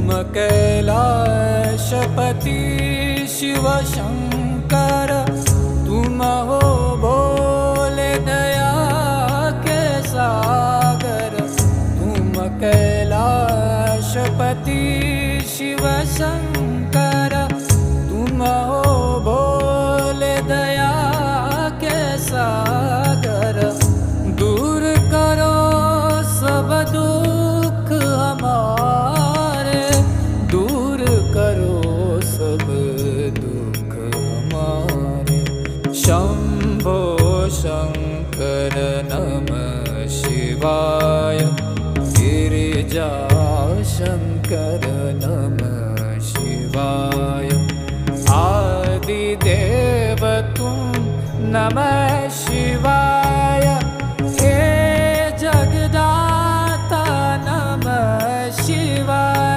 तुम कैलाशपति शिव शंकर, तुम हो भोले दया के सागर। तुम कैलाशपति शिव शंकर, तुम हो भोले दया के सागर। दूर करो सब दुख हमारे, दूर करो सब दुख हमारे। शंभो शंकर नमः शिवाय, गिरिजा शंकर नमः शिवाय। आदिदेव तुम नमः शिवाय।